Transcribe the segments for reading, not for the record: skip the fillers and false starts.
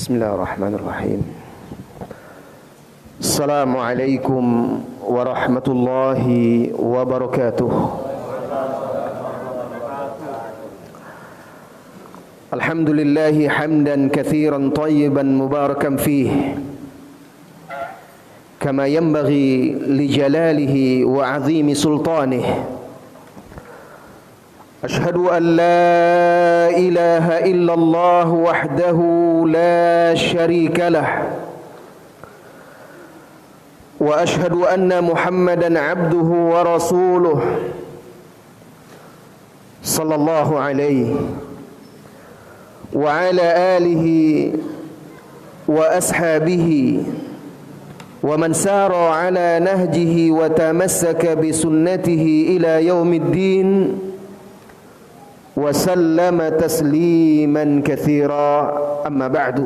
Bismillahirrahmanirrahim. Assalamualaikum warahmatullahi wabarakatuh. Alhamdulillahi hamdan katsiran tayyiban mubarakan fih, kama yanbaghi li jalalihi wa 'azimi sultanihi. أشهد أن لا إله إلا الله وحده لا شريك له وأشهد أن محمدا عبده ورسوله صلى الله عليه وعلى آله وأصحابه ومن سار على نهجه وتمسك بسنته إلى يوم الدين وسلم تسليما كثيرا أما بعد.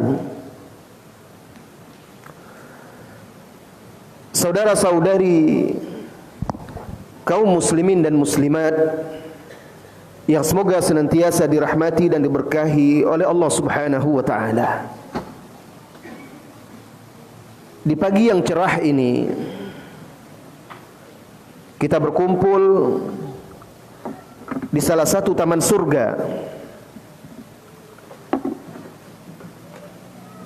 Saudara-saudari kaum muslimin dan muslimat yang semoga senantiasa dirahmati dan diberkahi oleh Allah Subhanahu wa taala. Di pagi yang cerah ini kita berkumpul di salah satu taman surga,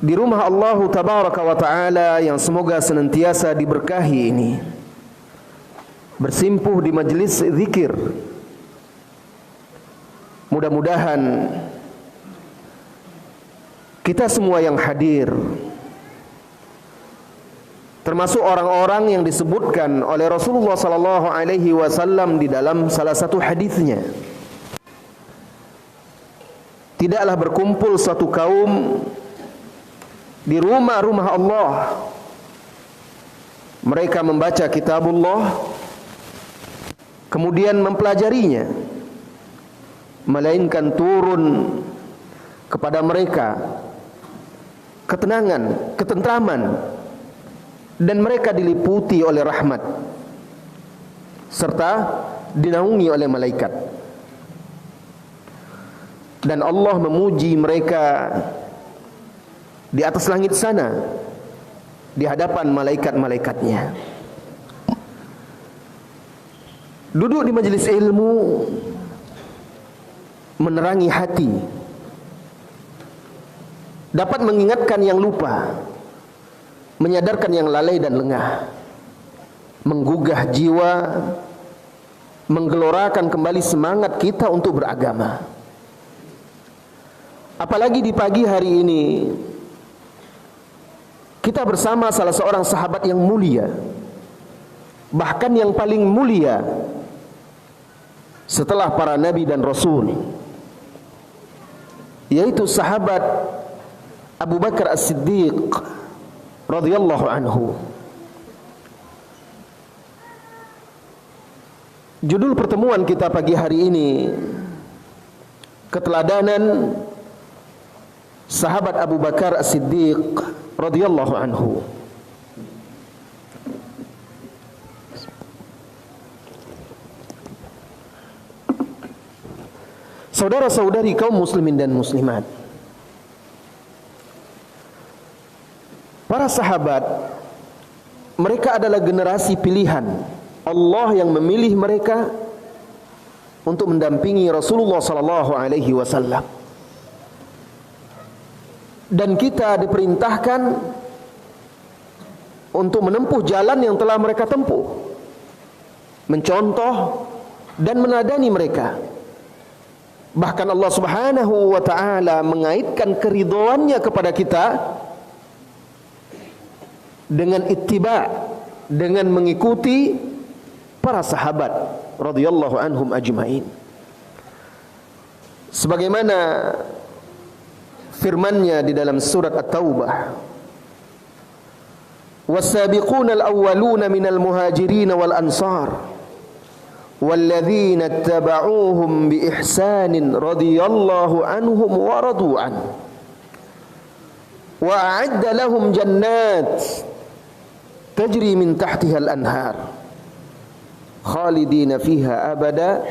di rumah Allah Tabaraka wa Ta'ala yang semoga senantiasa diberkahi ini, bersimpuh di majelis zikir. Mudah-mudahan kita semua yang hadir, termasuk orang-orang yang disebutkan oleh Rasulullah sallallahu alaihi wasallam di dalam salah satu hadisnya, tidaklah berkumpul suatu kaum di rumah-rumah Allah, mereka membaca kitabullah kemudian mempelajarinya, melainkan turun kepada mereka ketenangan, ketentraman, dan mereka diliputi oleh rahmat serta dinaungi oleh malaikat, dan Allah memuji mereka di atas langit sana di hadapan malaikat-malaikatnya. Duduk di majelis ilmu menerangi hati, dapat mengingatkan yang lupa, menyadarkan yang lalai dan lengah, menggugah jiwa, menggelorakan kembali semangat kita untuk beragama. Apalagi di pagi hari ini kita bersama salah seorang sahabat yang mulia, bahkan yang paling mulia setelah para nabi dan rasul, yaitu sahabat Abu Bakar As-Siddiq radhiyallahu anhu. Judul pertemuan kita pagi hari ini, keteladanan sahabat Abu Bakar As-Siddiq radhiyallahu anhu. Saudara-saudari kaum muslimin dan muslimat, para sahabat, mereka adalah generasi pilihan. Allah yang memilih mereka untuk mendampingi Rasulullah sallallahu alaihi wasallam. Dan kita diperintahkan untuk menempuh jalan yang telah mereka tempuh, mencontoh dan menadani mereka. Bahkan Allah Subhanahu wa taala mengaitkan keridhoannya kepada kita dengan ittiba, dengan mengikuti para sahabat radhiyallahu anhum ajmain. Sebagaimana firman-Nya di dalam surat At-Taubah, "Was-sabiquna al-awwaluna minal muhajirin wal ansar walladzina ittaba'uuhum bi ihsanin radhiyallahu anhum wa radu an wa a'adda lahum jannat tajri min tahtiha al-anhar khalidina fiha abada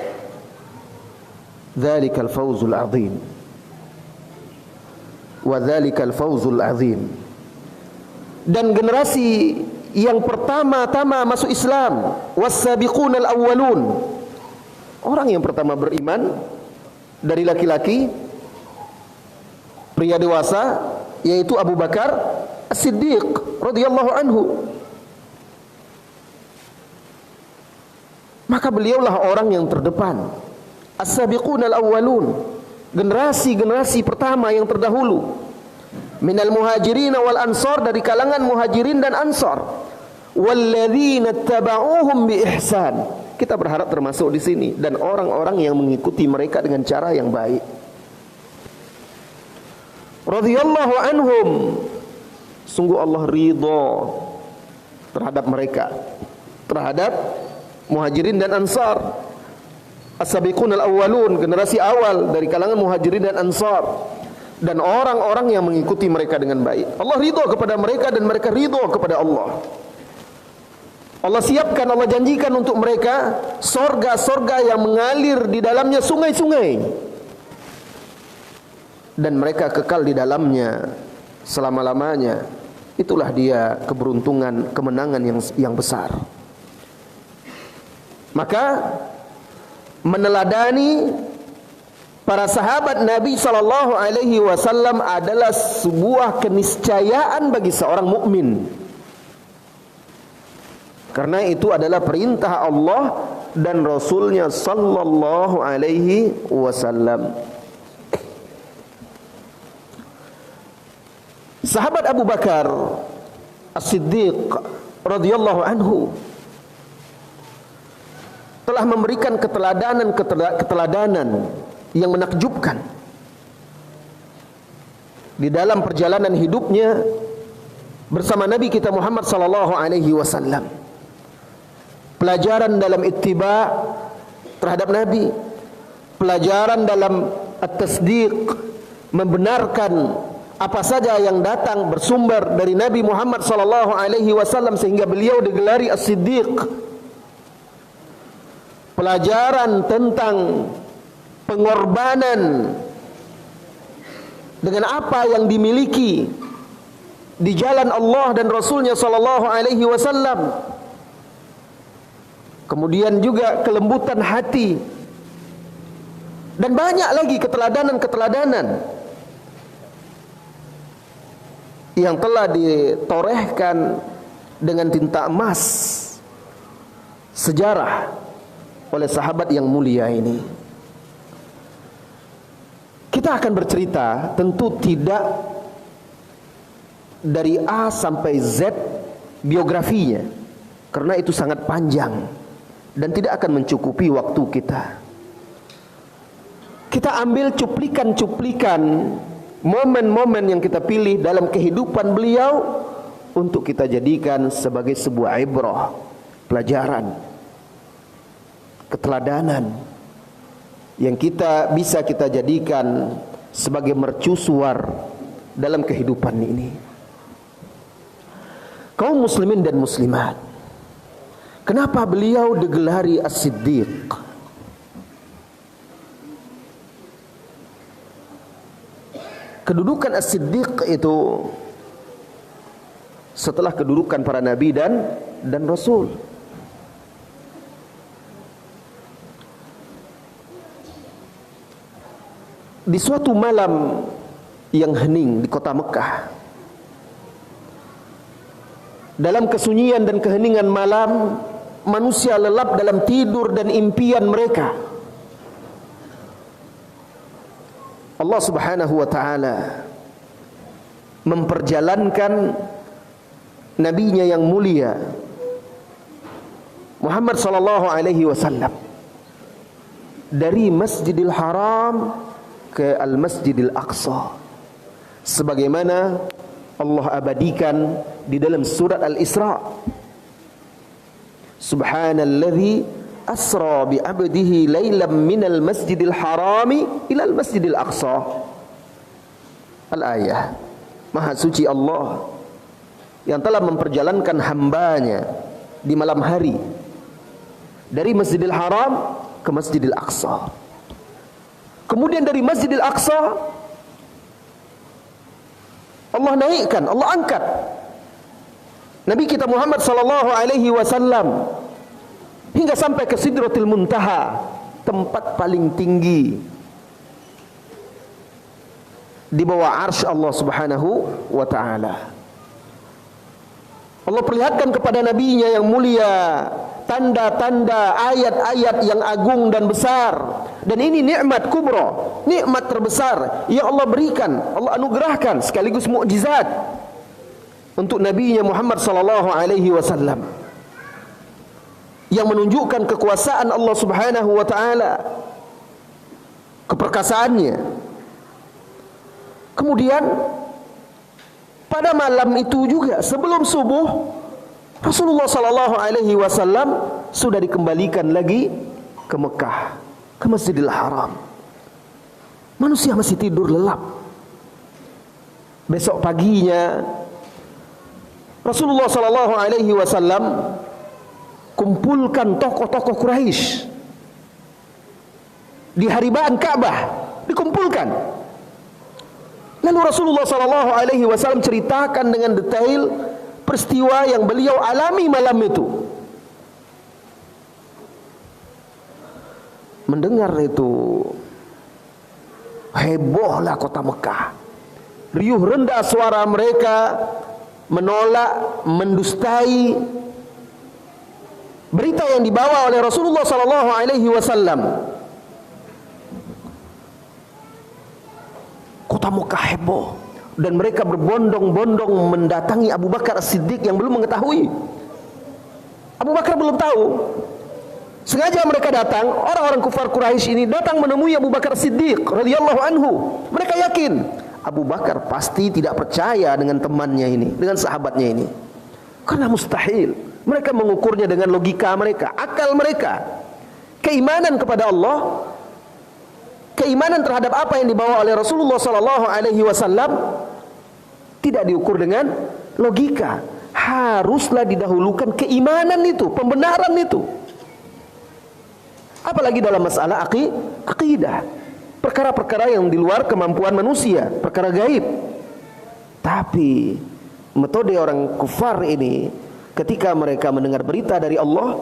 dzalikal fawzul 'adzim." wa dzalikal fawzul azim. Dan generasi yang pertama-tama masuk Islam, was-sabiqunal awwalun, orang yang pertama beriman dari laki-laki, pria dewasa, yaitu Abu Bakar As-Siddiq radhiyallahu anhu. Maka beliaulah orang yang terdepan, as-sabiqunal awwalun, generasi pertama yang terdahulu, minal muhajirin wal ansar, dari kalangan muhajirin dan ansar, walladzina tabauhum bi ihsan, kita berharap termasuk di sini, dan orang-orang yang mengikuti mereka dengan cara yang baik. Radhiyallahu anhum, sungguh Allah ridha terhadap mereka, terhadap muhajirin dan ansar. As-sabiqunal awwalun, generasi awal dari kalangan muhajirin dan ansar, dan orang-orang yang mengikuti mereka dengan baik. Allah ridha kepada mereka dan mereka ridha kepada Allah. Allah siapkan, Allah janjikan untuk mereka sorga-sorga yang mengalir di dalamnya sungai-sungai, dan mereka kekal di dalamnya selama-lamanya. Itulah dia keberuntungan, kemenangan yang besar. Maka meneladani para sahabat Nabi sallallahu alaihi wasallam adalah sebuah keniscayaan bagi seorang mukmin. Karena itu adalah perintah Allah dan Rasulnya sallallahu alaihi wasallam. Sahabat Abu Bakar As-Siddiq radhiyallahu anhu telah memberikan keteladanan yang menakjubkan di dalam perjalanan hidupnya bersama Nabi kita Muhammad sallallahu alaihi wasallam. Pelajaran dalam ittiba terhadap Nabi, pelajaran dalam at-tasdiq, membenarkan apa saja yang datang bersumber dari Nabi Muhammad sallallahu alaihi wasallam sehingga beliau digelari As-Siddiq. Pelajaran tentang pengorbanan dengan apa yang dimiliki di jalan Allah dan Rasulnya sallallahu alaihi wasallam. Kemudian juga kelembutan hati, dan banyak lagi keteladanan-keteladanan yang telah ditorehkan dengan tinta emas sejarah oleh sahabat yang mulia ini. Kita akan bercerita, tentu tidak dari A sampai Z biografinya, karena itu sangat panjang dan tidak akan mencukupi waktu kita. Kita ambil cuplikan-cuplikan momen-momen yang kita pilih dalam kehidupan beliau untuk kita jadikan sebagai sebuah ibrah, pelajaran, keteladanan yang bisa kita jadikan sebagai mercusuar dalam kehidupan ini. Kaum muslimin dan muslimat, kenapa beliau digelari As-Siddiq? Kedudukan As-Siddiq itu setelah kedudukan para nabi dan rasul. Di suatu malam yang hening di kota Mekah, dalam kesunyian dan keheningan malam, manusia lelap dalam tidur dan impian mereka, Allah subhanahu wa ta'ala memperjalankan nabinya yang mulia Muhammad sallallahu alaihi wasallam dari Masjidil Haram ke Al-Masjidil Aqsa, sebagaimana Allah abadikan di dalam surat Al-Isra. Subhanalladzi asra bi 'abdihi lailan minal masjidil harami ilal masjidil aqsa. Al-ayah. Maha suci Allah yang telah memperjalankan hambanya di malam hari dari Masjidil Haram ke Masjidil Aqsa. Kemudian dari Masjidil Aqsa Allah naikkan, Allah angkat Nabi kita Muhammad sallallahu alaihi wasallam hingga sampai ke Sidratul Muntaha, tempat paling tinggi di bawah arsy Allah Subhanahu wa taala. Allah perlihatkan kepada nabinya yang mulia tanda-tanda, ayat-ayat yang agung dan besar. Dan ini nikmat kubra, nikmat terbesar yang Allah berikan, Allah anugerahkan sekaligus mukjizat untuk nabinya Muhammad sallallahu alaihi wasallam, yang menunjukkan kekuasaan Allah Subhanahu wa taala, keperkasaannya. Kemudian pada malam itu juga sebelum subuh, Rasulullah sallallahu alaihi wasallam sudah dikembalikan lagi ke Mekah, ke Masjidil Haram. Manusia masih tidur lelap. Besok paginya Rasulullah sallallahu alaihi wasallam kumpulkan tokoh-tokoh Quraisy di haribaan Ka'bah, dikumpulkan. Lalu Rasulullah sallallahu alaihi wasallam ceritakan dengan detail peristiwa yang beliau alami malam itu. Mendengar itu, hebohlah kota Mekah. Riuh rendah suara mereka menolak, mendustai berita yang dibawa oleh Rasulullah sallallahu alaihi wasallam. Kota Mekah heboh dan mereka berbondong-bondong mendatangi Abu Bakar As-Siddiq yang belum mengetahui. Abu Bakar belum tahu. Sengaja mereka datang, orang-orang kufar Quraisy ini datang menemui Abu Bakar As-Siddiq radhiyallahu anhu. Mereka yakin Abu Bakar pasti tidak percaya dengan temannya ini, dengan sahabatnya ini. Karena mustahil. Mereka mengukurnya dengan logika mereka, akal mereka. Keimanan kepada Allah, keimanan terhadap apa yang dibawa oleh Rasulullah sallallahu alaihi wasallam tidak diukur dengan logika. Haruslah didahulukan keimanan itu, pembenaran itu. Apalagi dalam masalah akidah, perkara-perkara yang di luar kemampuan manusia, perkara gaib. Tapi metode orang kufar ini, ketika mereka mendengar berita dari Allah,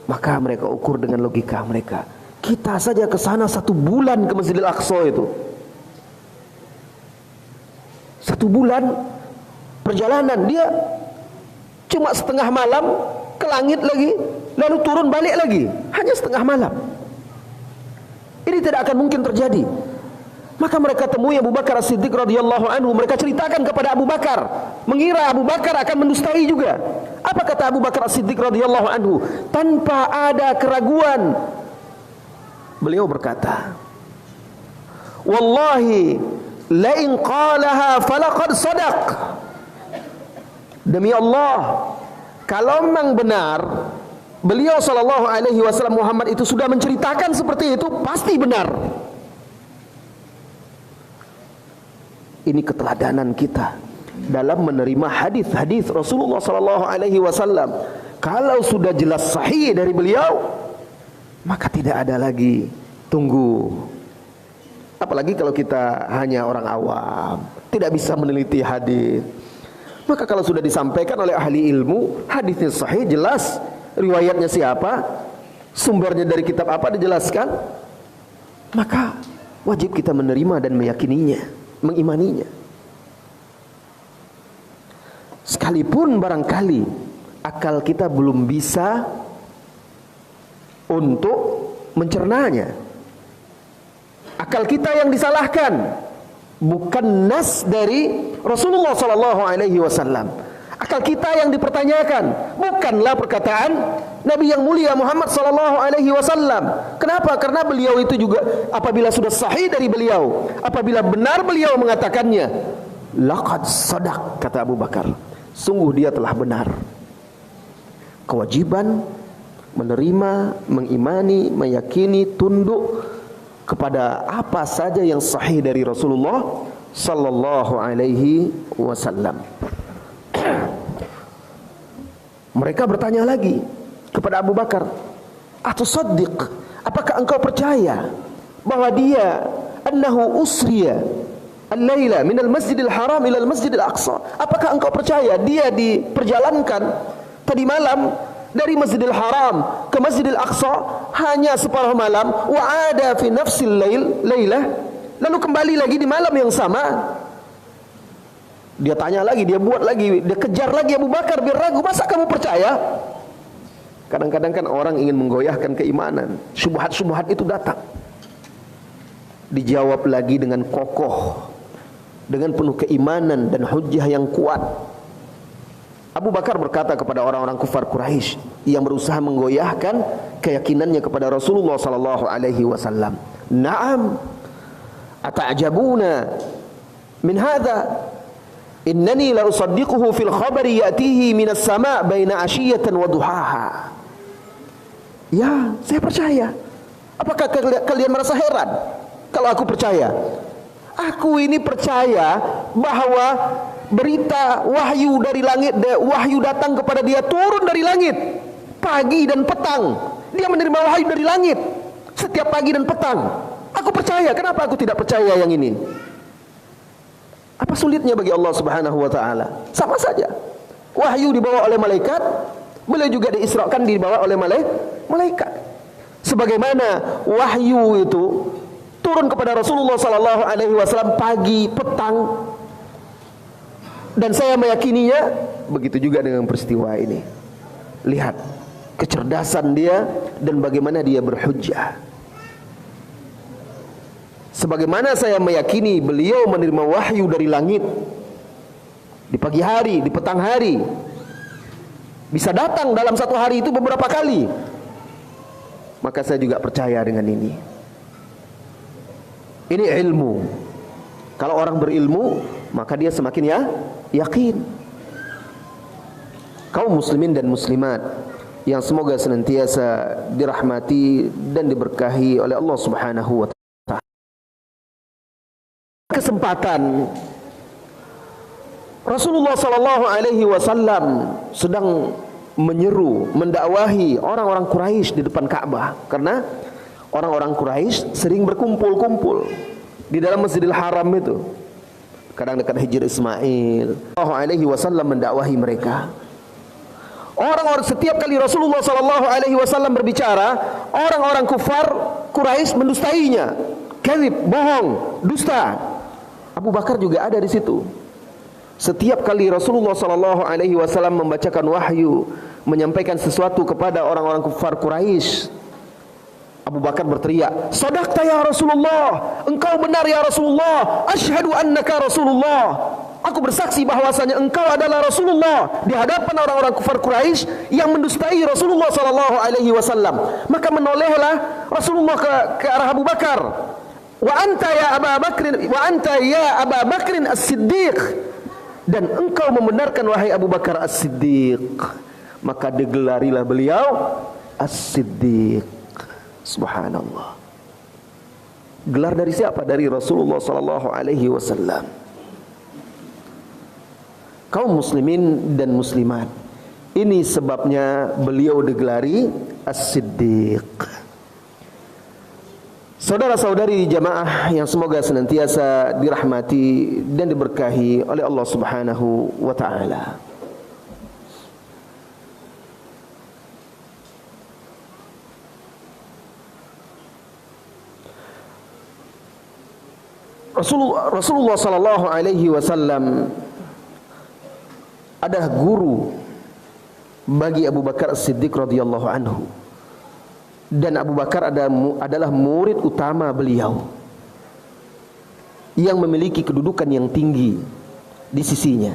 maka mereka ukur dengan logika mereka. Kita saja ke sana 1 bulan ke Masjidil Aqsa itu. 1 bulan perjalanan, dia cuma setengah malam ke langit lagi, lalu turun balik lagi, hanya setengah malam. Ini tidak akan mungkin terjadi. Maka mereka temui Abu Bakar As-Siddiq radhiyallahu anhu. Mereka ceritakan kepada Abu Bakar, mengira Abu Bakar akan mendustai juga. Apa kata Abu Bakar As-Siddiq radhiyallahu anhu? Tanpa ada keraguan, beliau berkata, wallahi la in qalaha falaqad sadaq. Demi Allah, kalau memang benar beliau sallallahu alaihi wasallam Muhammad itu sudah menceritakan seperti itu, pasti benar. Ini keteladanan kita dalam menerima hadis-hadis Rasulullah sallallahu alaihi wasallam. Kalau sudah jelas sahih dari beliau, maka tidak ada lagi tunggu. Apalagi kalau kita hanya orang awam, tidak bisa meneliti hadis. Maka kalau sudah disampaikan oleh ahli ilmu, hadisnya sahih, jelas, riwayatnya siapa, sumbernya dari kitab apa dijelaskan, maka wajib kita menerima dan meyakininya, mengimaninya. Sekalipun barangkali akal kita belum bisa untuk mencernanya. Akal kita yang disalahkan, bukan nas dari Rasulullah sallallahu alaihi wasallam. Akal kita yang dipertanyakan, bukanlah perkataan Nabi yang mulia Muhammad sallallahu alaihi wasallam. Kenapa? Karena beliau itu juga apabila sudah sahih dari beliau, apabila benar beliau mengatakannya, laqad sadaq, kata Abu Bakar, sungguh dia telah benar. Kewajiban menerima, mengimani, meyakini, tunduk kepada apa saja yang sahih dari Rasulullah sallallahu alaihi wasallam. Mereka bertanya lagi kepada Abu Bakar, apakah engkau percaya bahwa dia annahu usriya al-laila minal masjidil haram ilal masjidil aqsa. Apakah engkau percaya dia diperjalankan tadi malam dari Masjidil Haram ke Masjidil Aqsa hanya separuh malam, wa ada fi nafsil lailah, lalu kembali lagi di malam yang sama. Dia tanya lagi, dia buat lagi, dia kejar lagi Abu Bakar biar ragu. Masa kamu percaya? Kadang-kadang kan orang ingin menggoyahkan keimanan, syubhat-syubhat itu datang. Dijawab lagi dengan kokoh, dengan penuh keimanan dan hujjah yang kuat. Abu Bakar berkata kepada orang-orang kufar Quraisy yang berusaha menggoyahkan keyakinannya kepada Rasulullah sallallahu alaihi wasallam, "Na'am, ata'jabuna min hadha? Innani la usaddiquhu fil khabari ya'tihi minas sama' baina 'ashiyatan wa duhaha." Ya, saya percaya. Apakah kalian merasa heran kalau aku percaya? Aku ini percaya bahwa berita wahyu dari langit, wahyu datang kepada dia turun dari langit pagi dan petang. Dia menerima wahyu dari langit setiap pagi dan petang. Aku percaya. Kenapa aku tidak percaya yang ini? Apa sulitnya bagi Allah Subhanahu wa taala? Sama saja. Wahyu dibawa oleh malaikat, beliau juga diisrakan dibawa oleh malaikat. Sebagaimana wahyu itu turun kepada Rasulullah sallallahu alaihi wasallam pagi, petang, dan saya meyakininya. Begitu juga dengan peristiwa ini. Lihat kecerdasan dia dan bagaimana dia berhujjah. Sebagaimana saya meyakini beliau menerima wahyu dari langit di pagi hari, di petang hari, bisa datang dalam satu hari itu beberapa kali, maka saya juga percaya dengan ini. Ini ilmu. Kalau orang berilmu, maka dia semakin yakin. Kaum muslimin dan muslimat yang semoga senantiasa dirahmati dan diberkahi oleh Allah Subhanahu wa taala. Kesempatan Rasulullah sallallahu alaihi wasallam sedang menyeru, mendakwahi orang-orang Quraisy di depan Ka'bah, karena orang-orang Quraisy sering berkumpul-kumpul di dalam Masjidil Haram itu. Kadang dekat Hijr Ismail. Sallallahu alaihi wasallam mendakwahi mereka. Orang-orang, setiap kali Rasulullah sallallahu alaihi wasallam berbicara, orang-orang kufar Quraisy mendustainya. Kadzib, bohong, dusta. Abu Bakar juga ada di situ. Setiap kali Rasulullah sallallahu alaihi wasallam membacakan wahyu, menyampaikan sesuatu kepada orang-orang kufar Quraisy, Abu Bakar berteriak, "Shadaqta ya Rasulullah, engkau benar ya Rasulullah, asyhadu annaka Rasulullah." Aku bersaksi bahwasanya engkau adalah Rasulullah, di hadapan orang-orang kufar Quraisy yang mendustai Rasulullah sallallahu alaihi wasallam. Maka menolehlah Rasulullah ke arah Abu Bakar. "Wa anta ya Abu Bakr, wa anta ya Abu Bakr As-Siddiq." Dan engkau membenarkan wahai Abu Bakar As-Siddiq. Maka digelarilah beliau As-Siddiq. Subhanallah. Gelar dari siapa? Dari Rasulullah sallallahu alaihi wasallam. Kaum muslimin dan muslimat, ini sebabnya beliau digelari As-Siddiq. Saudara-saudari jamaah yang semoga senantiasa dirahmati dan diberkahi oleh Allah Subhanahu wa taala. Rasulullah sallallahu alaihi wasallam adalah guru bagi Abu Bakar As-Siddiq radhiyallahu anhu, dan Abu Bakar adalah murid utama beliau yang memiliki kedudukan yang tinggi di sisinya.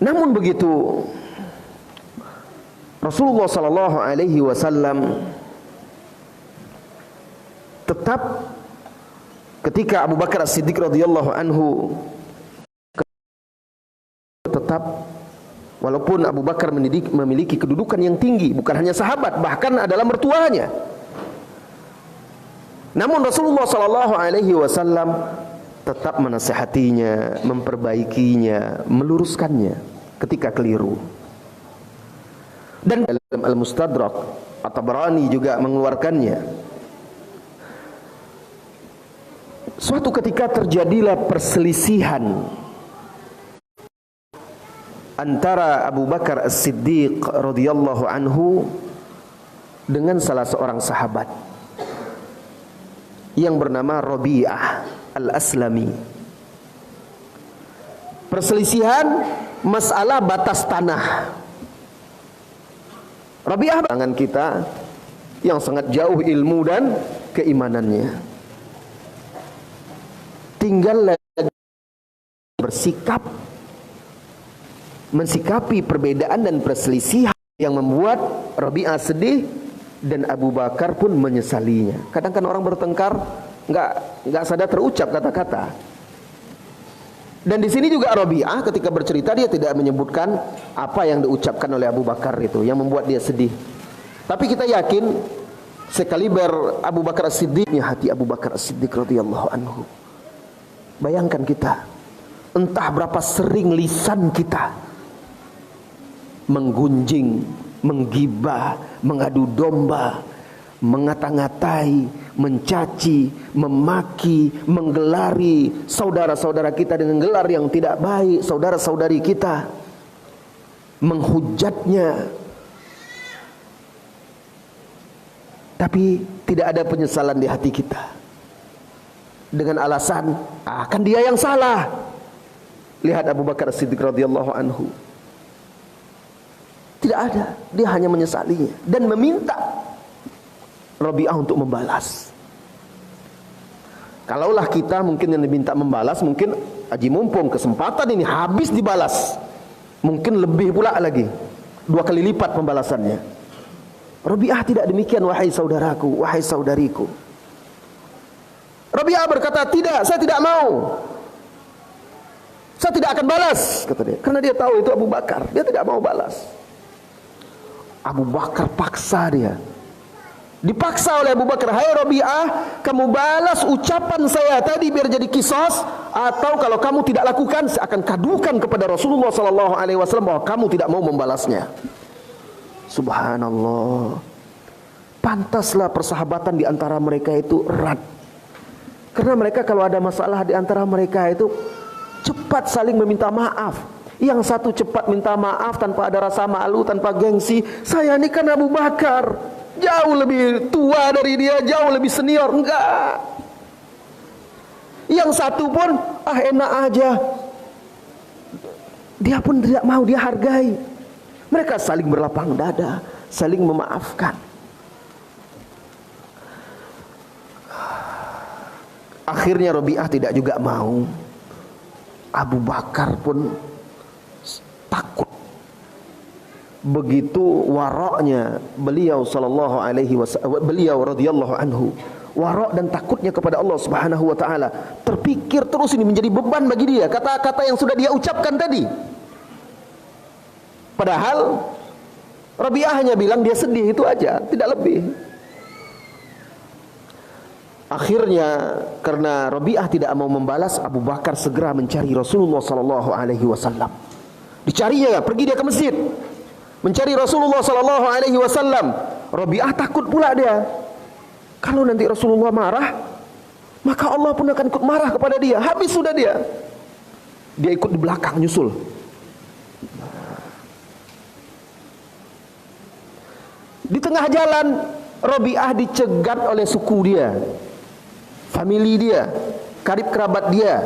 Namun begitu, Rasulullah sallallahu alaihi wasallam tetap, ketika Abu Bakar As-Siddiq radhiyallahu anhu, tetap walaupun Abu Bakar memiliki kedudukan yang tinggi, bukan hanya sahabat, bahkan adalah mertuanya, namun Rasulullah sallallahu alaihi wasallam tetap menasihatinya, memperbaikinya, meluruskannya ketika keliru. Dan dalam Al-Mustadrak At-Tabarani juga mengeluarkannya Suatu ketika terjadilah perselisihan antara Abu Bakar As-Siddiq radhiyallahu anhu dengan salah seorang sahabat yang bernama Rabi'ah Al-Aslami. Perselisihan masalah batas tanah. Rabi'ah tangan kita yang sangat jauh ilmu dan keimanannya. Tinggal bersikap mensikapi perbedaan dan perselisihan yang membuat Rabi'ah sedih dan Abu Bakar pun menyesalinya. Kadang kan orang bertengkar nggak sadar terucap kata-kata. Dan di sini juga Rabi'ah ketika bercerita dia tidak menyebutkan apa yang diucapkan oleh Abu Bakar itu yang membuat dia sedih. Tapi kita yakin sekaliber Abu Bakar As-Siddiqnya hati Abu Bakar As-Siddiq radhiyallahu anhu. Bayangkan kita, entah berapa sering lisan kita menggunjing, menggibah, mengadu domba, mengata-ngatai, mencaci, memaki, menggelari saudara-saudara kita dengan gelar yang tidak baik, saudara-saudari kita, menghujatnya. Tapi tidak ada penyesalan di hati kita. Dengan alasan, kan dia yang salah. Lihat Abu Bakar As-Siddiq radhiyallahu anhu. Tidak ada, dia hanya menyesalinya dan meminta Rabi'ah untuk membalas. Kalaulah kita mungkin yang diminta membalas, mungkin aji mumpung kesempatan ini habis dibalas, mungkin lebih pula lagi, 2 kali lipat pembalasannya. Rabi'ah tidak demikian, wahai saudaraku, wahai saudariku. Rabi'ah berkata, tidak, saya tidak mau, saya tidak akan balas, kata dia. Karena dia tahu itu Abu Bakar, dia tidak mau balas. Abu Bakar paksa dia. Dipaksa oleh Abu Bakar, hai Rabi'ah, kamu balas ucapan saya tadi biar jadi kisos, atau kalau kamu tidak lakukan, saya akan kadukan kepada Rasulullah SAW bahwa kamu tidak mau membalasnya. Subhanallah. Pantaslah persahabatan di antara mereka itu erat. Karena mereka kalau ada masalah di antara mereka itu cepat saling meminta maaf. Yang satu cepat minta maaf tanpa ada rasa malu, tanpa gengsi. Saya ini kan Abu Bakar, jauh lebih tua dari dia, jauh lebih senior. Enggak. Yang satu pun enak aja. Dia pun tidak mau, dia hargai. Mereka saling berlapang dada, saling memaafkan. Akhirnya Rabi'ah tidak juga mau. Abu Bakar pun takut. Begitu waraknya beliau sallallahu alaihi wasallam, beliau radhiyallahu anhu, warak dan takutnya kepada Allah Subhanahu wa taala, terpikir terus ini menjadi beban bagi dia, kata-kata yang sudah dia ucapkan tadi. Padahal Rabi'ah hanya bilang dia sedih, itu aja, tidak lebih. Akhirnya karena Rabi'ah tidak mau membalas, Abu Bakar segera mencari Rasulullah sallallahu alaihi wasallam. Dicarinya, pergi dia ke masjid mencari Rasulullah sallallahu alaihi wasallam. Rabi'ah takut pula dia. Kalau nanti Rasulullah marah, maka Allah pun akan ikut marah kepada dia. Habis sudah dia. Dia ikut di belakang nyusul. Di tengah jalan Rabi'ah dicegat oleh suku dia, famili dia, karib kerabat dia.